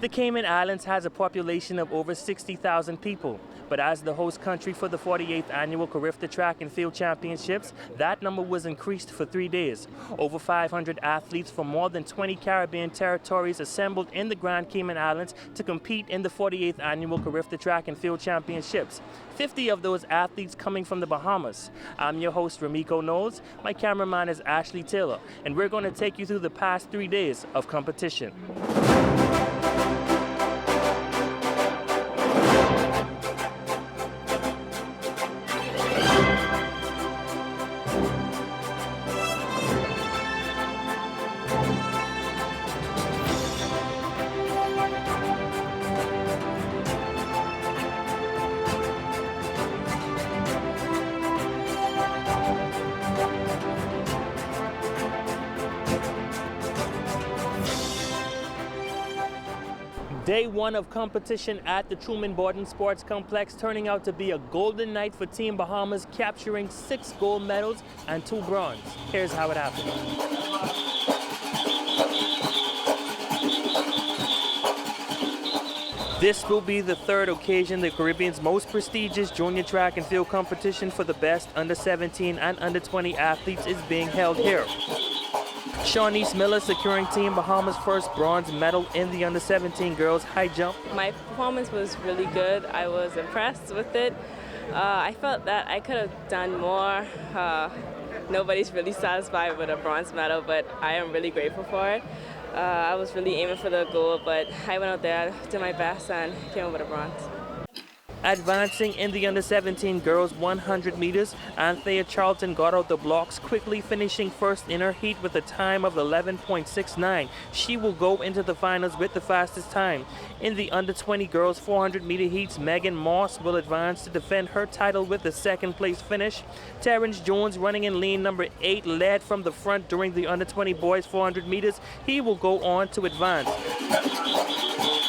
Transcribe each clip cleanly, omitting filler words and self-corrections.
The Cayman Islands has a population of over 60,000 people, but as the host country for the 48th annual CARIFTA Track and Field Championships, that number was increased for 3 days. Over 500 athletes from more than 20 Caribbean territories assembled in the Grand Cayman Islands to compete in the 48th annual CARIFTA Track and Field Championships. 50 of those athletes coming from the Bahamas. I'm your host, Ramiko Knowles. My cameraman is Ashley Taylor, and we're going to take you through the past 3 days of competition. Day one of competition at the Truman Borden Sports Complex turning out to be a golden night for Team Bahamas, capturing 6 gold medals and 2 bronze. Here's how it happened. This will be the 3rd occasion the Caribbean's most prestigious junior track and field competition for the best under 17 and under 20 athletes is being held here. Shawnice Miller securing Team Bahamas' first bronze medal in the under 17 girls high jump. My performance was really good. I was impressed with it. I felt that I could have done more. Nobody's really satisfied with a bronze medal, but I am really grateful for it. I was really aiming for the gold, but I went out there, did my best, and came up with a bronze. Advancing in the under 17 girls 100 meters, Anthea Charlton got out the blocks, quickly finishing first in her heat with a time of 11.69. She will go into the finals with the fastest time. In the under 20 girls 400 meter heats, Megan Moss will advance to defend her title with a 2nd place finish. Terrence Jones, running in lane number 8, led from the front during the under 20 boys 400 meters. He will go on to advance.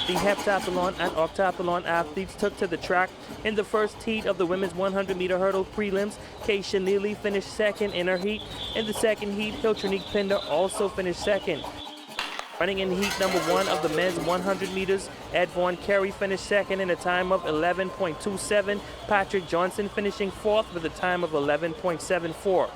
The heptathlon and octathlon athletes took to the track. In the first heat of the women's 100-meter hurdle prelims, Keisha Neely finished 2nd in her heat. In the 2nd heat, Hiltronique Pinder also finished 2nd. Running in heat number 1 of the men's 100 meters, Ed Vaughn Carey finished 2nd in a time of 11.27. Patrick Johnson finishing 4th with a time of 11.74.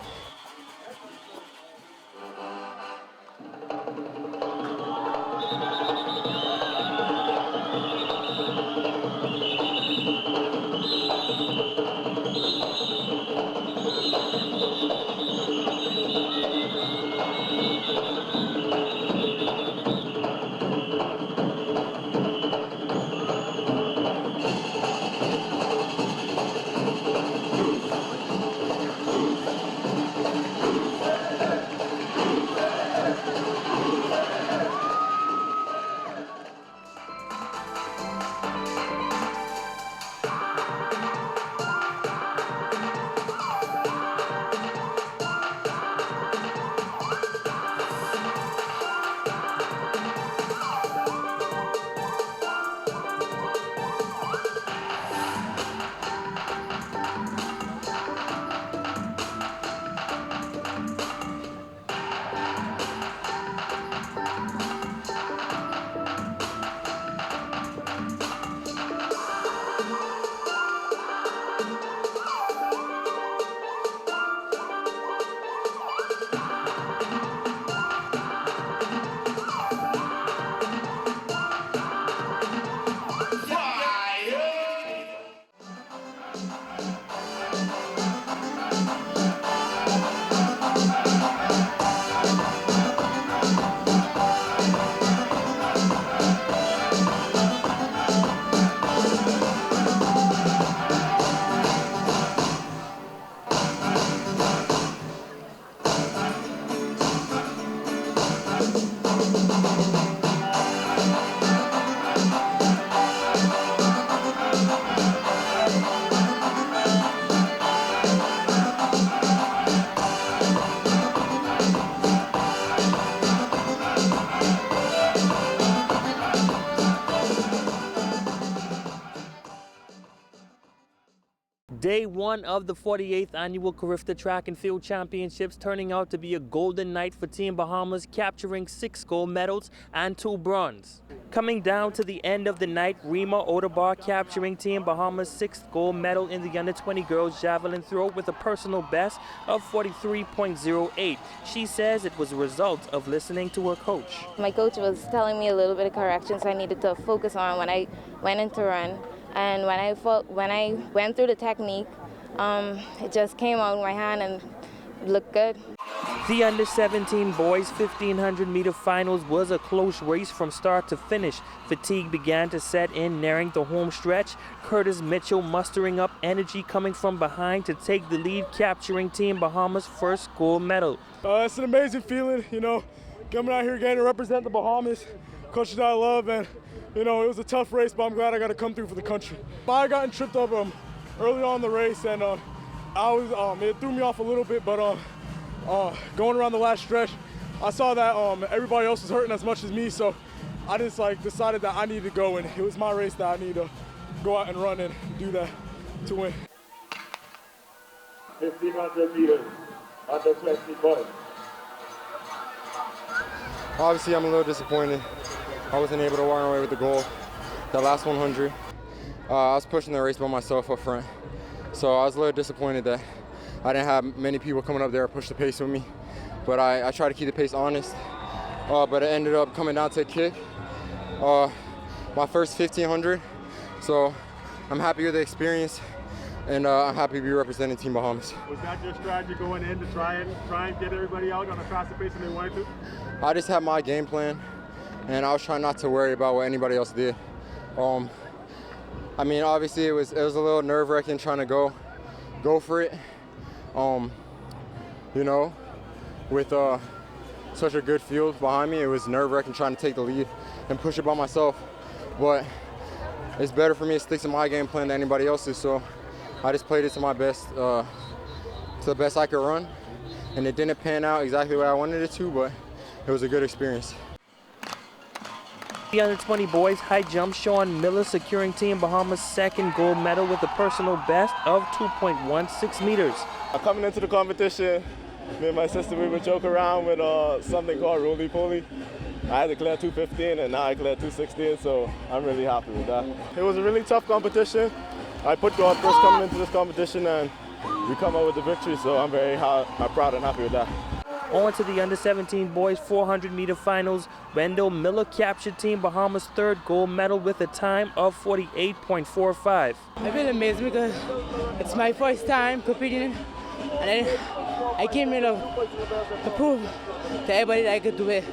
Day one of the 48th annual CARIFTA Track and Field Championships turning out to be a golden night for Team Bahamas, capturing 6 gold medals and 2 bronze. Coming down to the end of the night, Rima Odabar capturing Team Bahamas' 6th gold medal in the under-20 girls javelin throw with a personal best of 43.08. She says it was a result of listening to her coach. My coach was telling me a little bit of corrections I needed to focus on when I went into run. And when I went through the technique, it just came out of my hand and looked good. The under-17 boys 1500-meter finals was a close race from start to finish. Fatigue began to set in nearing the home stretch. Curtis Mitchell mustering up energy coming from behind to take the lead, capturing Team Bahamas' first gold medal. It's an amazing feeling, coming out here getting to represent the Bahamas, country that I love, and it was a tough race, but I'm glad I got to come through for the country. I got tripped up early on in the race, and it threw me off a little bit, but going around the last stretch, I saw that everybody else was hurting as much as me, so I just decided that I needed to go, and it was my race that I needed to go out and run and do that to win. 1500 meters, under 20 boys. Obviously, I'm a little disappointed. I wasn't able to run away with the goal. The last 100, I was pushing the race by myself up front. So I was a little disappointed that I didn't have many people coming up there to push the pace with me. But I tried to keep the pace honest. But it ended up coming down to a kick. My first 1500. So I'm happy with the experience, and I'm happy to be representing Team Bahamas. Was that your strategy going in to try and get everybody out on a faster pace than they wanted to? I just had my game plan, and I was trying not to worry about what anybody else did. I mean, obviously it was a little nerve-wracking trying to go for it. With such a good field behind me, it was nerve-wracking trying to take the lead and push it by myself. But it's better for me to stick to my game plan than anybody else's. So I just played it to my best, to the best I could run, and it didn't pan out exactly what I wanted it to, but it was a good experience. The under-20 boys high jump, Sean Miller securing Team Bahamas' 2nd gold medal with a personal best of 2.16 meters. Coming into the competition, me and my sister, we would joke around with something called roly-poly. I had to clear 2:15 and now I cleared 2:16, so I'm really happy with that. It was a really tough competition. I put God first coming into this competition, and we come out with the victory, so I'm very proud and happy with that. On to the under-17 boys 400-meter finals. Wendell Miller captured Team Bahamas' 3rd gold medal with a time of 48.45. I feel amazing because it's my first time competing, and I came here to prove to everybody that I could do it.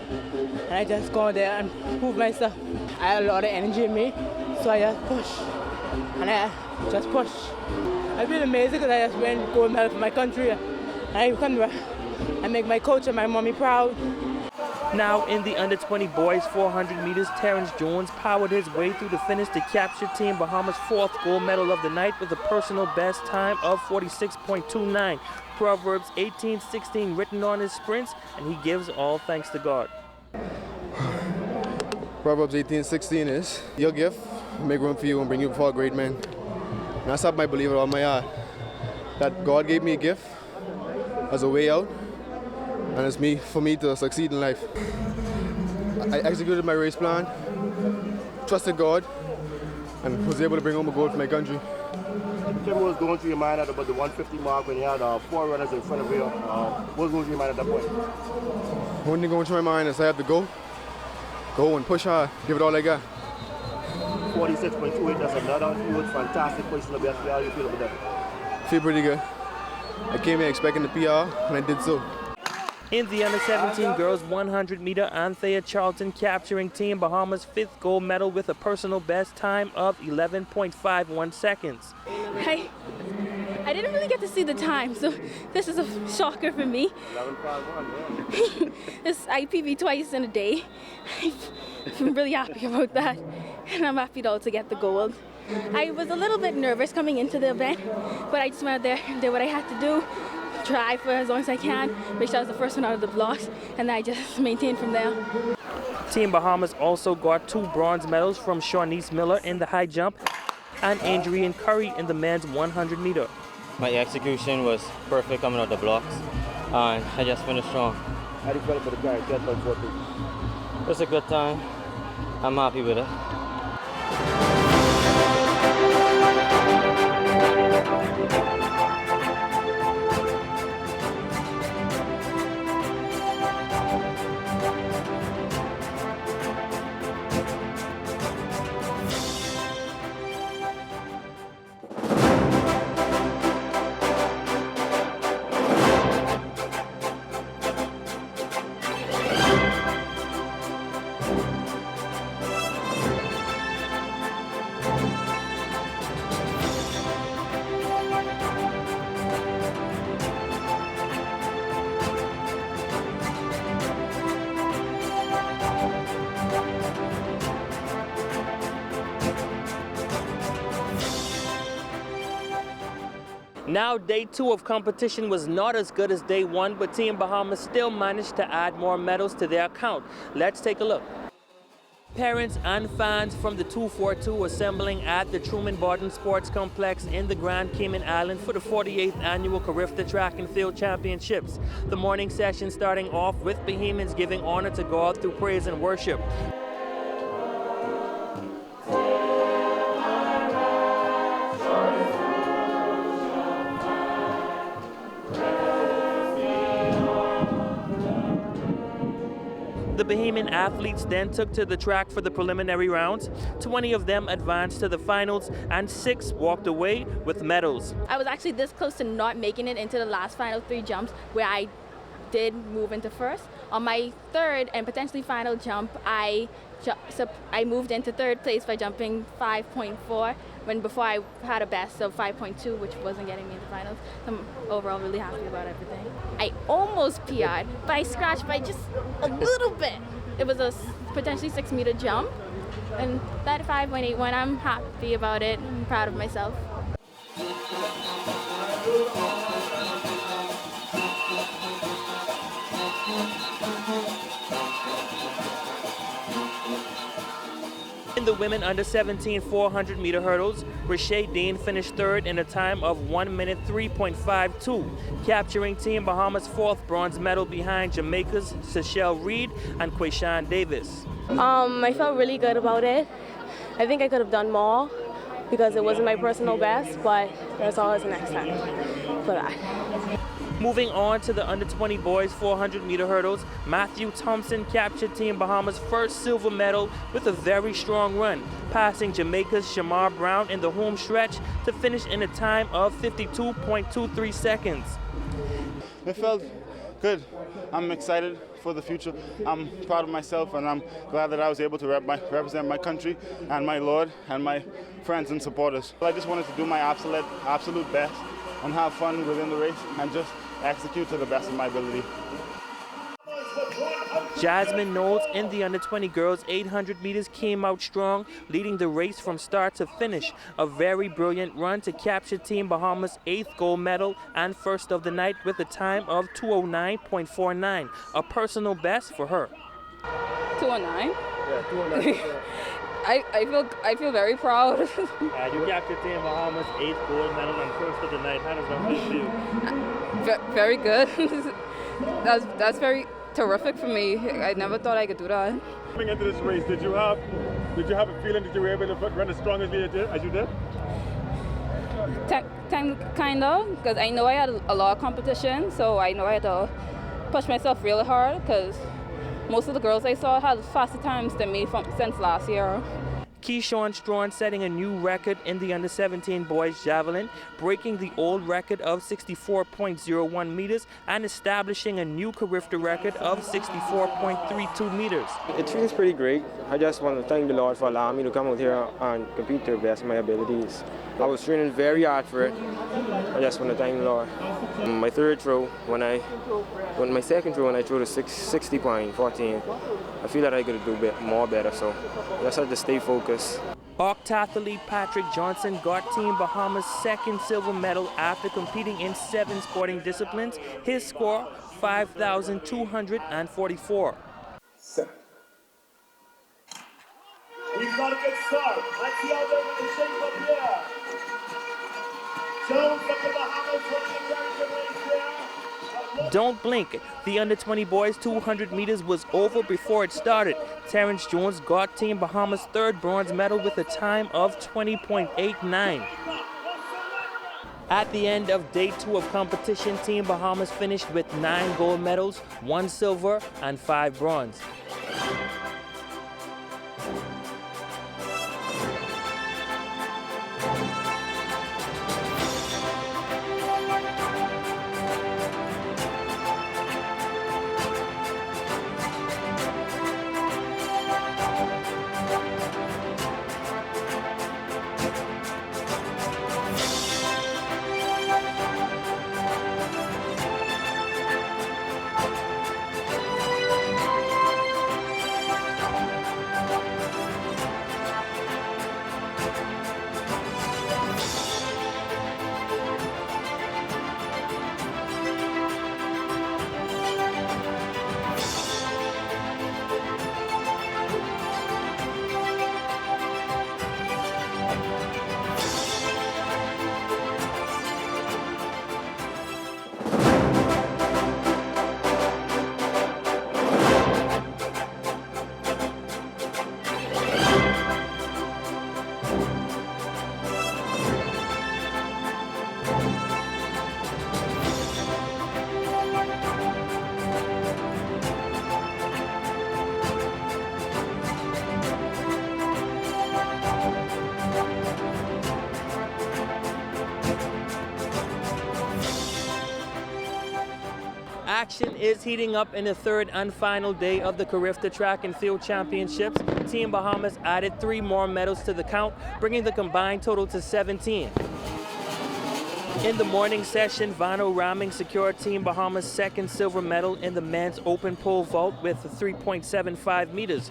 And I just go there and prove myself. I had a lot of energy in me, so I just push. And I just push. I feel amazing because I just win gold medal for my country. And I come here and make my coach and my mommy proud. Now in the under-20 boys 400 meters, Terrence Jones powered his way through the finish to capture Team Bahamas' 4th gold medal of the night with a personal best time of 46.29. Proverbs 18:16 written on his sprints, and he gives all thanks to God. Proverbs 18:16 is, your gift make room for you and bring you before a great man. And that's something I believe with all my heart. That God gave me a gift as a way out, and it's for me to succeed in life. I executed my race plan, trusted God, and was able to bring home a gold for my country. What was going through your mind at about the 150 mark when you had 4 runners in front of you? What was going through your mind at that point? One thing going through my mind is I have to go and push hard, give it all I got. 46.28, that's another huge, fantastic place in the best. How you feel about that? Feel pretty good. I came here expecting the PR, and I did so. In the under-17 girls 100-meter, Anthea Charlton capturing Team Bahamas' 5th gold medal with a personal best time of 11.51 seconds. I didn't really get to see the time, so this is a shocker for me. 11.51, This I PB twice in a day. I'm really happy about that, and I'm happy though to get the gold. I was a little bit nervous coming into the event, but I just went out there and did what I had to do. Try for as long as I can, make sure I was the first one out of the blocks, and then I just maintained from there. Team Bahamas also got 2 bronze medals from Shawnese Miller in the high jump and Adrian Curry in the men's 100 meter. My execution was perfect coming out the blocks, and I just finished strong. How do you feel about the guy? Get on 14. It was a good time. I'm happy with it. Now, day 2 of competition was not as good as day 1, but Team Bahamas still managed to add more medals to their account. Let's take a look. Parents and fans from the 242 assembling at the Truman Barton Sports Complex in the Grand Cayman Island for the 48th annual CARIFTA Track and Field Championships. The morning session starting off with Bahamians giving honor to God through praise and worship. The Bahamian athletes then took to the track for the preliminary rounds. 20 of them advanced to the finals and 6 walked away with medals. I was actually this close to not making it into the last final 3 jumps where I did move into first. On my third and potentially final jump, I moved into third place by jumping 5.4 when before I had a best of 5.2, which wasn't getting me in the finals. So I'm overall really happy about everything. I almost PR'd, but I scratched by just a little bit. It was a potentially 6-meter jump, and that 5.81, I'm happy about it. I'm proud of myself. In the women under 17 400 meter hurdles, Rashay Dean finished third in a time of 1 minute 3.52, capturing Team Bahamas' 4th bronze medal behind Jamaica's Seychelle Reed and Quayshawn Davis. I felt really good about it. I think I could have done more because it wasn't my personal best, but there's always the next time for that. Moving on to the under 20 boys 400 meter hurdles, Matthew Thompson captured Team Bahamas' first silver medal with a very strong run, passing Jamaica's Shamar Brown in the home stretch to finish in a time of 52.23 seconds. It felt good. I'm excited for the future. I'm proud of myself, and I'm glad that I was able to represent my country and my Lord and my friends and supporters. I just wanted to do my absolute best and have fun within the race and just execute to the best of my ability. Jasmine Knowles in the under 20 girls 800 meters came out strong, leading the race from start to finish. A very brilliant run to capture Team Bahamas' 8th gold medal and first of the night with a time of 2:09.49, a personal best for her. 209? Yeah, 209. I feel very proud. You captured Team Bahamas' 8th gold medal and first of the night. How does that feel to you? Very good. That's very terrific for me. I never thought I could do that. Coming into this race, did you have a feeling that you were able to run as strong as you did? Kind of, because I know I had a lot of competition, so I know I had to push myself really hard because most of the girls I saw had faster times than me since last year. Keyshawn Strawn setting a new record in the under 17 boys javelin, breaking the old record of 64.01 meters and establishing a new CARIFTA record of 64.32 meters. It feels pretty great. I just want to thank the Lord for allowing me to come out here and compete to the best of my abilities. I was training very hard for it. I just want to thank the Lord. My third throw, my second throw when I threw to 60.14, I feel that I could do more better, so I just had to stay focused. Octathlete Patrick Johnson got Team Bahamas' 2nd silver medal after competing in 7 sporting disciplines. His score, 5,244. He's got a good start. Let's see how they're going to shape up here. Jones of the Bahamas running a very good race there. Don't blink. The under-20 boys 200 meters was over before it started. Terrence Jones got Team Bahamas' third bronze medal with a time of 20.89. At the end of day 2 of competition, Team Bahamas finished with 9 gold medals, 1 silver, and 5 bronze. Action is heating up in the third and final day of the CARIFTA Track and Field Championships. Team Bahamas added 3 more medals to the count, bringing the combined total to 17. In the morning session, Vano Raming secured Team Bahamas' second silver medal in the men's open pole vault with 3.75 meters.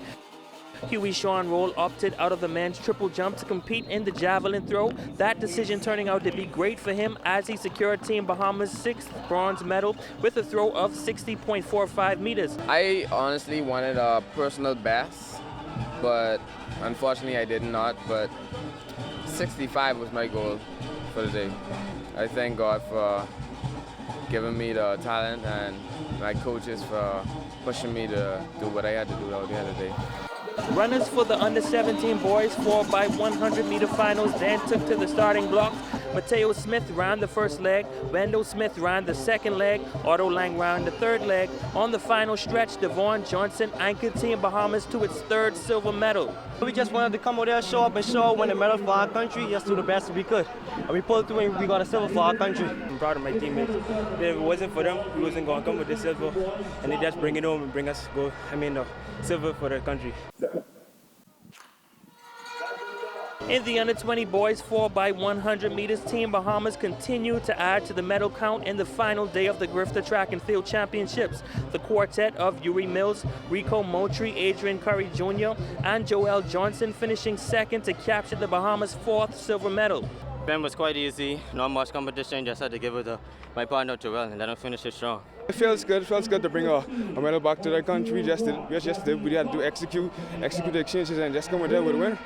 Huey Sean Roll opted out of the men's triple jump to compete in the javelin throw. That decision turning out to be great for him as he secured Team Bahamas' 6th bronze medal with a throw of 60.45 meters. I honestly wanted a personal best, but unfortunately I did not. But 65 was my goal for the day. I thank God for giving me the talent and my coaches for pushing me to do what I had to do out the other day. Runners for the under-17 boys 4x100 meter finals then took to the starting blocks. Mateo Smith ran the first leg, Wendell Smith ran the second leg, Otto Lang ran the third leg. On the final stretch, Devon Johnson anchored Team Bahamas to its 3rd silver medal. We just wanted to come out there, show up and show, win a medal for our country, just do the best we could. And we pulled through and we got a silver for our country. I'm proud of my teammates. If it wasn't for them, we wasn't going to come with the silver. And they just bring it home and bring us silver for the country. In the under-20 boys 4x100 meters, Team Bahamas continued to add to the medal count in the final day of the CARIFTA Track and Field Championships. The quartet of Yuri Mills, Rico Moultrie, Adrian Curry Jr., and Joel Johnson finishing second to capture the Bahamas' 4th silver medal. Ben was quite easy, not much competition, just had to give it to my partner Joel and let him finish it strong. It feels good to bring a medal back to the country. We just did, we had to execute the exchanges and just come with there with a win.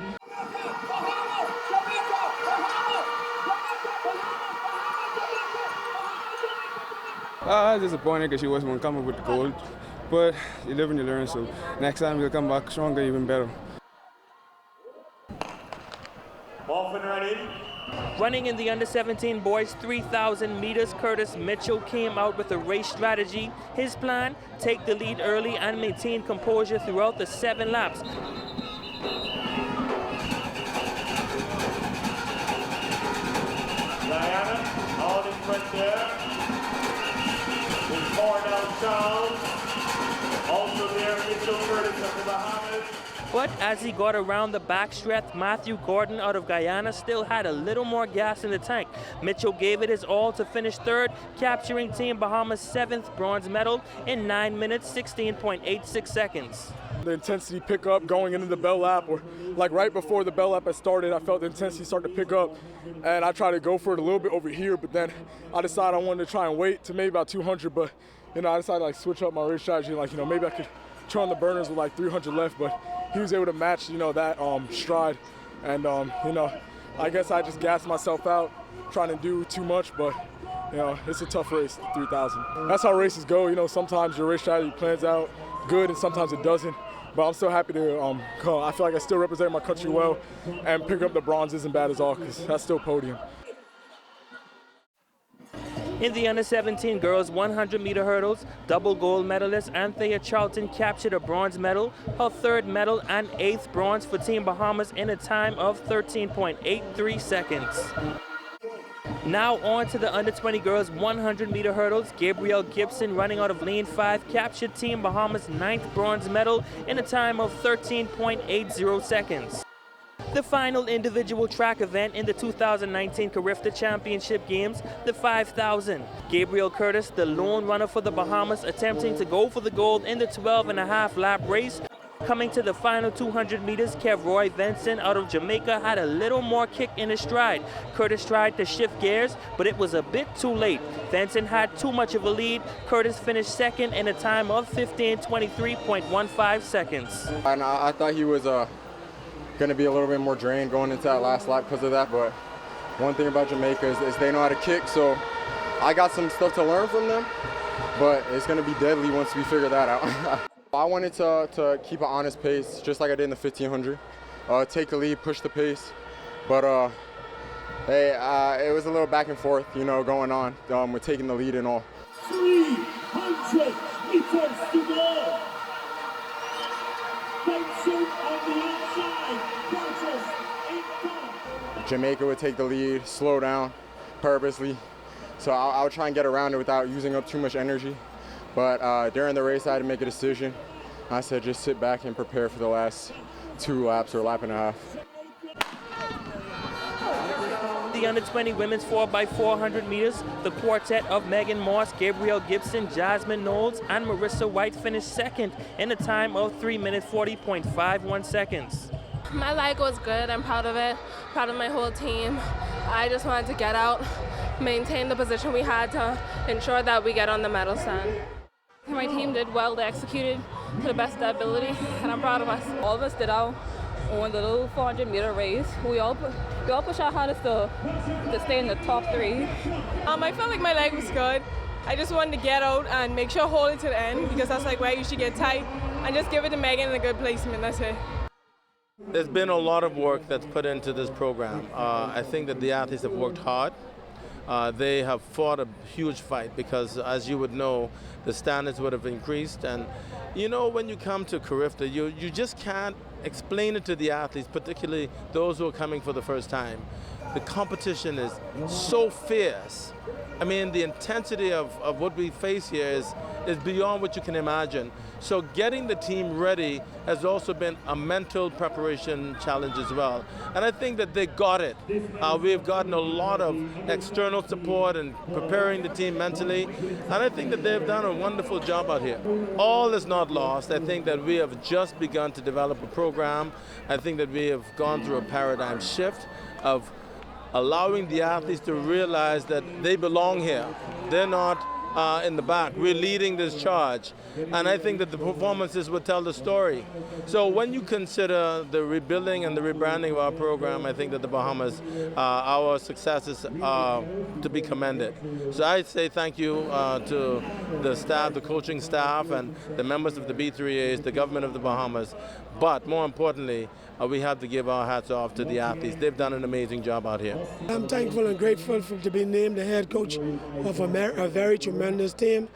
I was disappointed because she wasn't coming with the gold, but you live and you learn, so next time we'll come back stronger, even better. Running in the under-17 boys 3,000 meters, Curtis Mitchell came out with a race strategy. His plan, take the lead early and maintain composure throughout the 7 laps. Diana, all in front there. With 4 down. Also there, Mitchell Curtis of the Bahamas. But as he got around the backstretch, Matthew Gordon out of Guyana still had a little more gas in the tank. Mitchell gave it his all to finish 3rd, capturing Team Bahamas' 7th bronze medal in 9 minutes, 16.86 seconds. The intensity pick up going into the bell lap, or like right before the bell lap had started, I felt the intensity start to pick up, and I tried to go for it a little bit over here, but then I decided I wanted to try and wait to maybe about 200, but I decided to switch up my race strategy, maybe I could turn on the burners with 300 left, but he was able to match, that stride. And, I guess I just gassed myself out trying to do too much, but, it's a tough race, 3,000. That's how races go. Sometimes your race strategy plans out good and sometimes it doesn't. But I'm so happy to come. I feel like I still represent my country well, and picking up the bronze isn't bad at all because that's still podium. In the under-17 girls 100-meter hurdles, double gold medalist Anthea Charlton captured a bronze medal, her third medal and eighth bronze for Team Bahamas in a time of 13.83 seconds. Now on to the under-20 girls 100-meter hurdles. Gabrielle Gibson, running out of lane 5, captured Team Bahamas' 9th bronze medal in a time of 13.80 seconds. The final individual track event in the 2019 CARIFTA Championship Games, the 5,000. Gabriel Curtis, the lone runner for the Bahamas, attempting to go for the gold in the 12.5 lap race. Coming to the final 200 meters, Kevroy Benson out of Jamaica had a little more kick in his stride. Curtis tried to shift gears, but it was a bit too late. Benson had too much of a lead. Curtis finished second in a time of 15:23.15 seconds. And I thought he was going to be a little bit more drained going into that last lap because of that, but one thing about Jamaica is they know how to kick, so I got some stuff to learn from them, but it's going to be deadly once we figure that out. I wanted to keep an honest pace, just like I did in the 1500. Take the lead, push the pace, but it was a little back and forth, going on with taking the lead and all. 300 meters to go. Benson on the outside. Curtis in front. Jamaica would take the lead, slow down purposely, so I would try and get around it without using up too much energy. But during the race, I had to make a decision. I said just sit back and prepare for the last 2 laps or a lap and a half. The under-20 women's 4x400 meters, the quartet of Megan Moss, Gabrielle Gibson, Jasmine Knowles, and Marissa White finished second in a time of 3 minutes 40.51 seconds. My leg was good. I'm proud of it. Proud of my whole team. I just wanted to get out, maintain the position we had to ensure that we get on the medal stand. My team did well. They executed to the best of their ability, and I'm proud of us. All of us did our own little 400-meter race. We all pushed our hardest to stay in the top 3. I felt like my leg was good. I just wanted to get out and make sure I hold it to the end because that's like where I usually get tight, and just give it to Megan in a good placement. That's it. There's been a lot of work that's put into this program. I think that the athletes have worked hard. They have fought a huge fight because, as you would know, the standards would have increased. And, when you come to CARIFTA, you just can't explain it to the athletes, particularly those who are coming for the first time. The competition is so fierce. I mean, the intensity of what we face here is beyond what you can imagine. So getting the team ready has also been a mental preparation challenge as well. And I think that they got it. We've gotten a lot of external support and preparing the team mentally. And I think that they've done a wonderful job out here. All is not lost. I think that we have just begun to develop a program. I think that we have gone through a paradigm shift of allowing the athletes to realize that they belong here. They're not in the back. We're leading this charge. And I think that the performances will tell the story. So when you consider the rebuilding and the rebranding of our program, I think that the Bahamas, our successes are to be commended. So I say thank you to the staff, the coaching staff, and the members of the B3As, the government of the Bahamas. But more importantly, we have to give our hats off to the athletes. They've done an amazing job out here. I'm thankful and grateful to be named the head coach of a very tremendous team.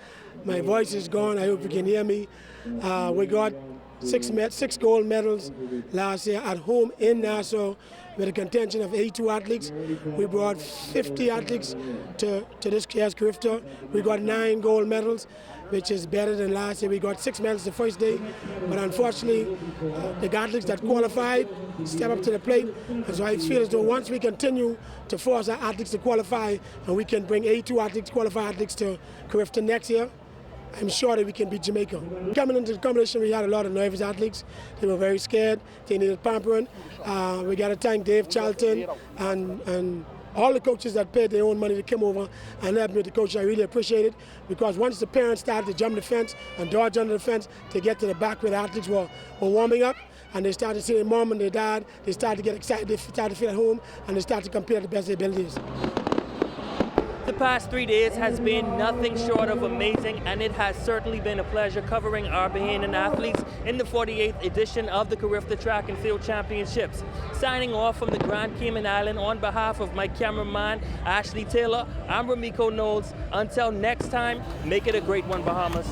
My voice is gone. I hope you can hear me. We got six gold medals last year at home in Nassau with a contention of 82 athletes. We brought 50 athletes to this year's CARIFTA. We got 9 gold medals, which is better than last year. We got 6 medals the first day, but unfortunately, the athletes that qualified step up to the plate. And so I feel as though once we continue to force our athletes to qualify, and we can bring 82 athletes, qualified athletes to CARIFTA next year, I'm sure that we can beat Jamaica. Coming into the competition, we had a lot of nervous athletes. They were very scared. They needed pampering. We got to thank Dave Charlton and all the coaches that paid their own money to come over and help me with the coach. I really appreciate it, because once the parents started to jump the fence and dodge under the fence to get to the back where the athletes were warming up, and they start to see their mom and their dad, they start to get excited, they start to feel at home, and they start to compare the best of their abilities. The past 3 days has been nothing short of amazing, and it has certainly been a pleasure covering our Bahamian athletes in the 48th edition of the CARIFTA Track and Field Championships. Signing off from the Grand Cayman Island on behalf of my cameraman, Ashley Taylor, I'm Ramiko Knowles. Until next time, make it a great one, Bahamas.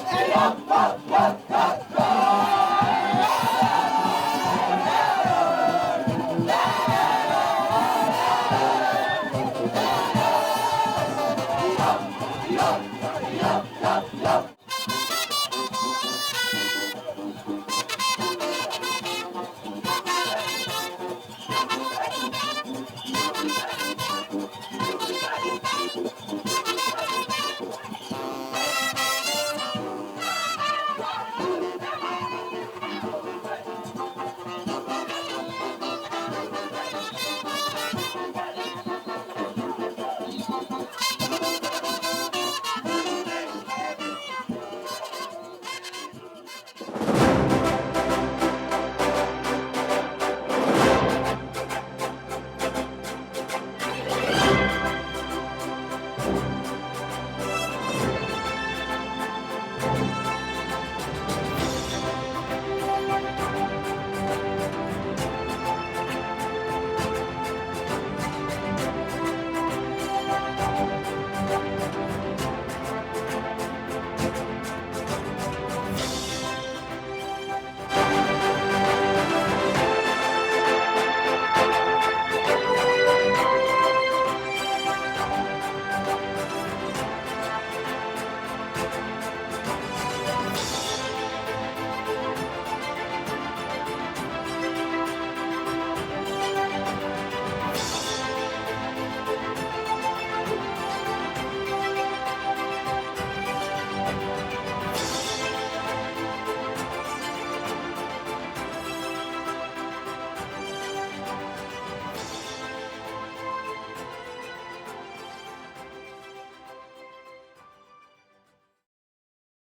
Hey, up!